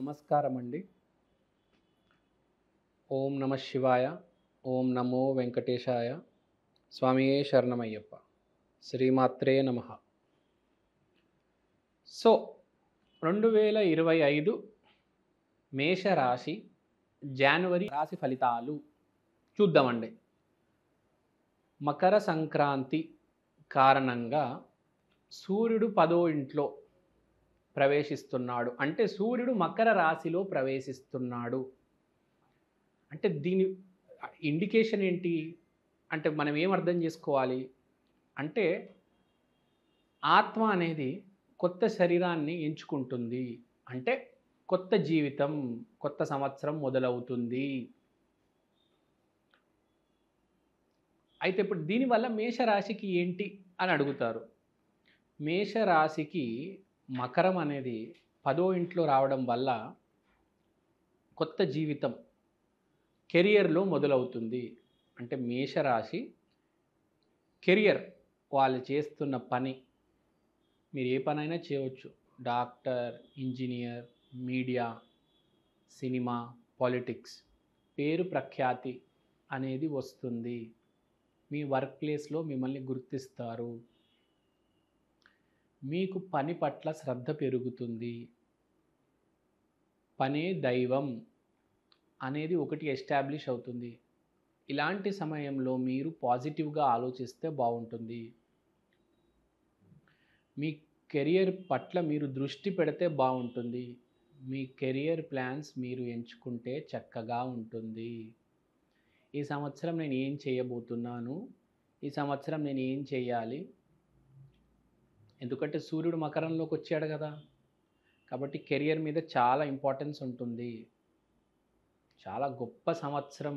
నమస్కారం అండి. ఓం నమ శివాయ. ఓం నమో వెంకటేశాయ. స్వామియే శరణమయ్యప్ప. శ్రీమాత్రే నమః. సో 2025 మేషరాశి జనవరి రాశి ఫలితాలు చూద్దామండి. మకర సంక్రాంతి కారణంగా సూర్యుడు 10వ ఇంట్లో ప్రవేశిస్తున్నాడు. అంటే సూర్యుడు మకర రాశిలో ప్రవేశిస్తున్నాడు. అంటే దీని ఇండికేషన్ ఏంటి? అంటే మనం ఏం అర్థం చేసుకోవాలి? అంటే ఆత్మ అనేది కొత్త శరీరాన్ని ఎంచుకుంటుంది. అంటే కొత్త జీవితం, కొత్త సంవత్సరం మొదలవుతుంది. అయితే ఇప్పుడు దీనివల్ల మేషరాశికి ఏంటి అని అడుగుతారు. మేషరాశికి మకరం అనేది 10వ ఇంట్లో రావడం వల్ల కొత్త జీవితం కెరియర్లో మొదలవుతుంది. అంటే మేషరాశి కెరియర్, వాళ్ళు చేస్తున్న పని, మీరు ఏ పనైనా చేయవచ్చు. Doctor, engineer, media, cinema, politics, పేరు ప్రఖ్యాతి అనేది వస్తుంది. మీ వర్క్ ప్లేస్లో మిమ్మల్ని గుర్తిస్తారు. మీకు పని పట్ల శ్రద్ధ పెరుగుతుంది. పనే దైవం అనేది ఒకటి ఎస్టాబ్లిష్ అవుతుంది. ఇలాంటి సమయంలో మీరు పాజిటివ్గా ఆలోచిస్తే బాగుంటుంది. మీ కెరియర్ పట్ల మీరు దృష్టి పెడితే బాగుంటుంది. మీ కెరియర్ ప్లాన్స్ మీరు ఎంచుకుంటే చక్కగా ఉంటుంది. ఈ సంవత్సరం నేను ఏం చేయబోతున్నాను, ఈ సంవత్సరం నేను ఏం చేయాలి, ఎందుకంటే సూర్యుడు మకరంలోకి వచ్చాడు కదా, కాబట్టి కెరియర్ మీద చాలా ఇంపార్టెన్స్ ఉంటుంది. చాలా గొప్ప సంవత్సరం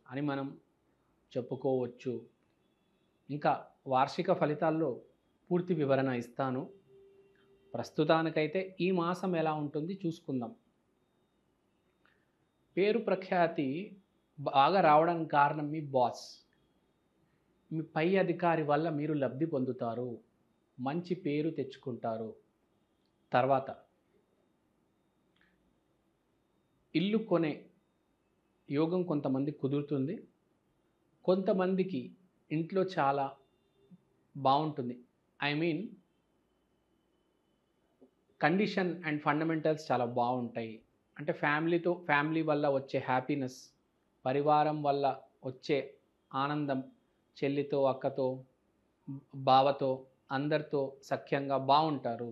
అని మనం చెప్పుకోవచ్చు. ఇంకా వార్షిక ఫలితాల్లో పూర్తి వివరణ ఇస్తాను. ప్రస్తుతానికైతే ఈ మాసం ఎలా ఉంటుంది చూసుకుందాం. పేరు ప్రఖ్యాతి బాగా రావడానికి కారణం మీ బాస్, మీ పై అధికారి వల్ల మీరు లబ్ధి పొందుతారు. మంచి పేరు తెచ్చుకుంటారు. తర్వాత ఇల్లు కొనే యోగం కొంతమంది కుదురుతుంది. కొంతమందికి ఇంట్లో చాలా బాగుంటుంది. I mean condition and fundamentals చాలా బాగుంటాయి. అంటే ఫ్యామిలీ వల్ల వచ్చే హ్యాపీనెస్, పరివారం వల్ల వచ్చే ఆనందం, చెల్లితో, అక్కతో, బావతో, అందరితో సఖ్యంగా బాగుంటారు.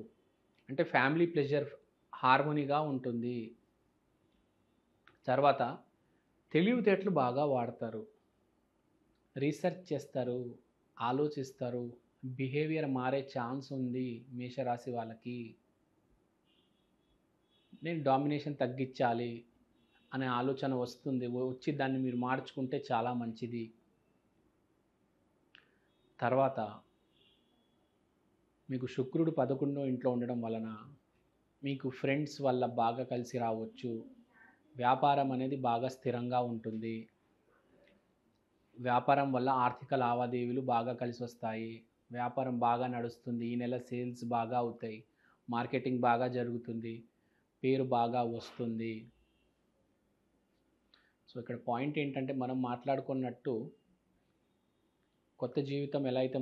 అంటే ఫ్యామిలీ ప్లెజర్ హార్మోనీగా ఉంటుంది. తర్వాత తెలివితేటలు బాగా వాడతారు. రీసెర్చ్ చేస్తారు, ఆలోచిస్తారు. బిహేవియర్ మారే ఛాన్స్ ఉంది మేషరాశి వాళ్ళకి. నేను డామినేషన్ తగ్గించాలి అనే ఆలోచన వస్తుంది. వచ్చి దాన్ని మీరు మార్చుకుంటే చాలా మంచిది. తర్వాత మీకు శుక్రుడు 11వ ఇంట్లో ఉండడం వలన మీకు ఫ్రెండ్స్ వల్ల బాగా కలిసి రావచ్చు. వ్యాపారం అనేది బాగా స్థిరంగా ఉంటుంది. వ్యాపారం వల్ల ఆర్థిక లావాదేవీలు బాగా కలిసి వస్తాయి. వ్యాపారం బాగా నడుస్తుంది. ఈ నెల సేల్స్ బాగా అవుతాయి. మార్కెటింగ్ బాగా జరుగుతుంది. పేరు బాగా వస్తుంది. సో ఇక్కడ పాయింట్ ఏంటంటే, మనం మాట్లాడుకున్నట్టు కొత్త జీవితం ఎలా అయితే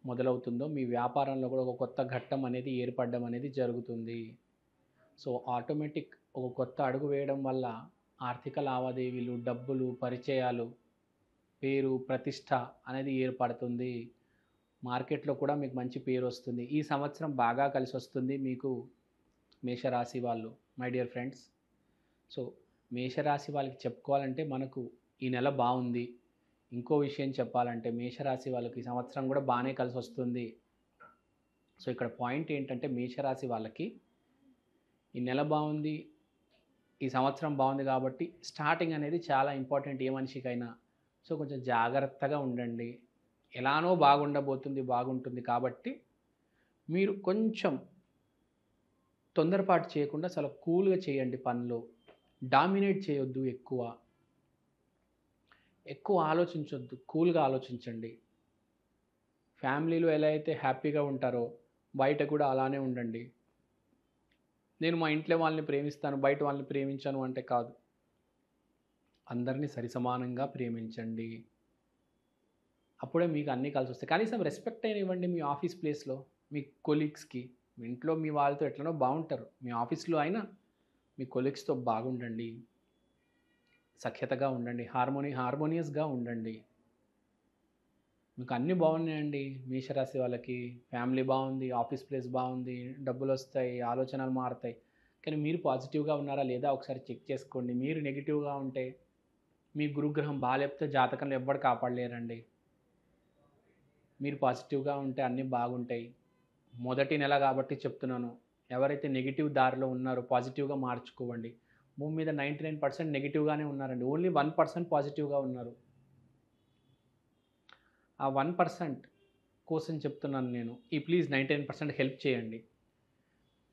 మొదలవుతుందో మీ వ్యాపారంలో కూడా ఒక కొత్త ఘట్టం అనేది ఏర్పడడం అనేది జరుగుతుంది. సో ఆటోమేటిక్ ఒక కొత్త అడుగు వేయడం వల్ల ఆర్థిక లావాదేవీలు, డబ్బులు, పరిచయాలు, పేరు, ప్రతిష్ట అనేది ఏర్పడుతుంది. మార్కెట్లో కూడా మీకు మంచి పేరు వస్తుంది. ఈ సంవత్సరం బాగా కలిసి వస్తుంది మీకు మేషరాశి వాళ్ళు, మై డియర్ ఫ్రెండ్స్. సో మేషరాశి వాళ్ళకి చెప్పుకోవాలంటే మనకు ఈ నెల బాగుంది. ఇంకో విషయం చెప్పాలంటే మేషరాశి వాళ్ళకి ఈ సంవత్సరం కూడా బాగానే కలిసి వస్తుంది. సో ఇక్కడ పాయింట్ ఏంటంటే, మేషరాశి వాళ్ళకి ఈ నెల బాగుంది, ఈ సంవత్సరం బాగుంది కాబట్టి స్టార్టింగ్ అనేది చాలా ఇంపార్టెంట్ ఏ మనిషికైనా. సో కొంచెం జాగ్రత్తగా ఉండండి. ఎలానో బాగుంటుంది కాబట్టి మీరు కొంచెం తొందరపాటు చేయకుండా చాలా కూల్గా చేయండి పనులు. డామినేట్ చేయొద్దు, ఎక్కువ ఆలోచించొద్దు, కూల్గా ఆలోచించండి. ఫ్యామిలీలో ఎలా అయితే హ్యాపీగా ఉంటారో బయట కూడా అలానే ఉండండి. నేను మా ఇంట్లో వాళ్ళని ప్రేమిస్తాను, బయట వాళ్ళని ప్రేమించను అంటే కాదు. అందరినీ సరిసమానంగా ప్రేమించండి. అప్పుడే మీకు అన్నీ కలిసొస్తాయి. కనీసం రెస్పెక్ట్ అయినా ఇవ్వండి మీ ఆఫీస్ ప్లేస్‌లో, మీ కొలీగ్స్‌కి. మీ ఇంట్లో మీ వాళ్ళతో ఎట్లనో బావుంటారు. మీ ఆఫీస్‌లో అయినా మీ కొలీగ్స్‌తో బాగుండండి. సఖ్యతగా ఉండండి. హార్మోనియస్‌గా ఉండండి. మీకు అన్నీ బాగున్నాయండి. మేషరాశి వాళ్ళకి ఫ్యామిలీ బావుంది, ఆఫీస్ ప్లేస్ బావుంది, డబ్బులొస్తాయి, ఆలోచనలు మారతాయి. కానీ మీరు పాజిటివ్‌గా ఉన్నారా లేదా ఒకసారి చెక్ చేసుకోండి. మీరు నెగెటివ్‌గా ఉంటే మీ గురుగ్రహం బాలేకపోతే జాతకంలో ఎవ్వడు కాపాడలేరండి. మీరు పాజిటివ్‌గా ఉంటే అన్నీ బాగుంటాయి. మొదటి నెల కాబట్టి చెప్తున్నాను. ఎవరైతే నెగెటివ్ దారిలో ఉన్నారో పాజిటివ్‌గా మార్చుకోవండి. భూమి మీద 99% నెగెటివ్‌గానే ఉన్నారండి. ఓన్లీ 1% పాజిటివ్‌గా ఉన్నారు. ఆ 1% కోసం చెప్తున్నాను నేను. ప్లీజ్ 99% హెల్ప్ చేయండి.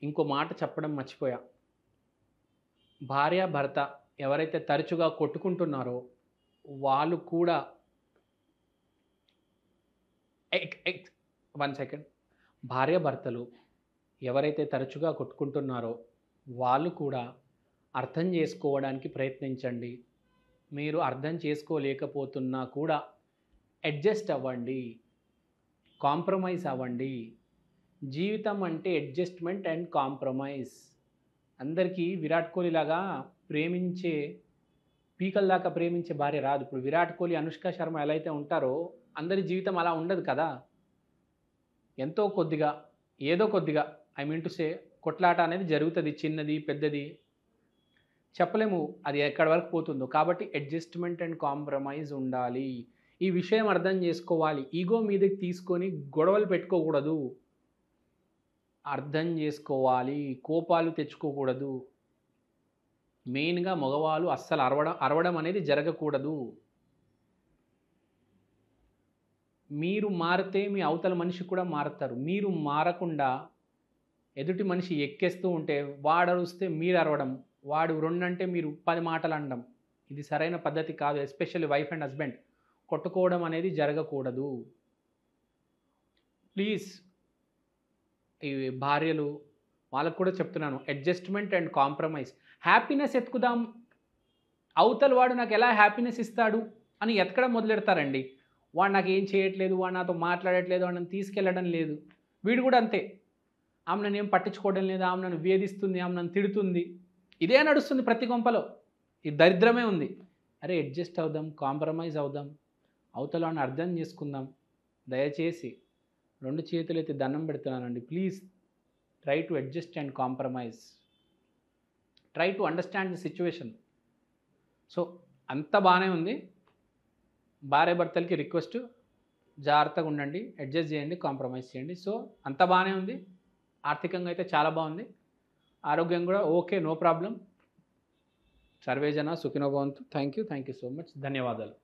ఇంకో మాట చెప్పడం మర్చిపోయా. భార్య, భర్త ఎవరైతే తరచుగా కొట్టుకుంటున్నారో వాళ్ళు కూడా ఎక్ ఎక్ 1 సెకండ్. భార్యాభర్తలు ఎవరైతే తరచుగా కొట్టుకుంటున్నారో వాళ్ళు కూడా అర్థం చేసుకోవడానికి ప్రయత్నించండి. మీరు అర్థం చేసుకోలేకపోతున్నా కూడా అడ్జస్ట్ అవ్వండి. కాంప్రమైజ్ అవ్వండి. జీవితం అంటే అడ్జస్ట్‌మెంట్ అండ్ కాంప్రమైజ్. అందరికీ విరాట్ కోహ్లీ లాగా ప్రేమించే పీకల దాకా ప్రేమించే భార్య రాదు. ఇప్పుడు విరాట్ కోహ్లీ, అనుష్క శర్మ ఎలా అయితే ఉంటారో అందరి జీవితం అలా ఉండదు కదా! ఎంతో కొద్దిగా, ఏదో కొద్దిగా ఐ మీన్ టు సే కొట్లాట అనేది జరుగుతది. చిన్నది, పెద్దది చెప్పలేము అది ఎక్కడి వరకు పోతుందో. కాబట్టి అడ్జస్ట్‌మెంట్ అండ్ కాంప్రమైజ్ ఉండాలి. ఈ విషయం అర్థం చేసుకోవాలి. ఈగో మీదకి తీసుకొని గొడవలు పెట్టుకోకూడదు. అర్థం చేసుకోవాలి. కోపాలు తెచ్చుకోకూడదు. మెయిన్‌గా మగవాళ్ళు అస్సలు అరవడం అనేది జరగకూడదు. మీరు మారితే మీ అవతల మనిషి కూడా మారతారు. మీరు మారకుండా ఎదుటి మనిషి ఎక్కేస్తూ ఉంటే వాడరుస్తే మీరు అరవడం, వాడు 2 అంటే మీరు 10 మాటలు అనడం. ఇది సరైన పద్ధతి కాదు. ఎస్పెషల్లీ వైఫ్ అండ్ హస్బెండ్ కొట్టుకోవడం అనేది జరగకూడదు. ప్లీజ్ ఈ భార్యలు వాళ్ళకు కూడా చెప్తున్నాను. Adjustment and compromise. హ్యాపీనెస్ ఎతుకుదాం. అవతల వాడు నాకు ఎలా హ్యాపీనెస్ ఇస్తాడు అని ఎతకడం మొదలెడతారండి. వాడు నాకేం చేయట్లేదు, వాడు నాతో మాట్లాడట్లేదు, వాడు నన్ను తీసుకెళ్ళడం లేదు. వీడు కూడా అంతే. ఆమె నన్నేం పట్టించుకోవడం లేదు, ఆమె నన్ను వేధిస్తుంది, ఆమె నన్ను తిడుతుంది. ఇదే నడుస్తుంది ప్రతి కొంపలో. ఈ దరిద్రమే ఉంది. అరే అడ్జస్ట్ అవుదాం, కాంప్రమైజ్ అవుదాం, అవతల వాడిని అర్థం చేసుకుందాం. దయచేసి 2 చేతులెత్తి దండం పెడుతున్నానండి. Please try to adjust and compromise. Try to understand the situation. So అంతా బాగానే ఉంది. భార్యాభర్తలకి రిక్వెస్ట్, జాగ్రత్తగా ఉండండి, అడ్జస్ట్ చేయండి, కాంప్రమైజ్ చేయండి. సో అంతా బాగానే ఉంది. ఆర్థికంగా అయితే చాలా బాగుంది. ఆరోగ్యం కూడా ఓకే, నో ప్రాబ్లం. సర్వే జన సుఖినో భవంతు. Thank you so much. ధన్యవాదాలు.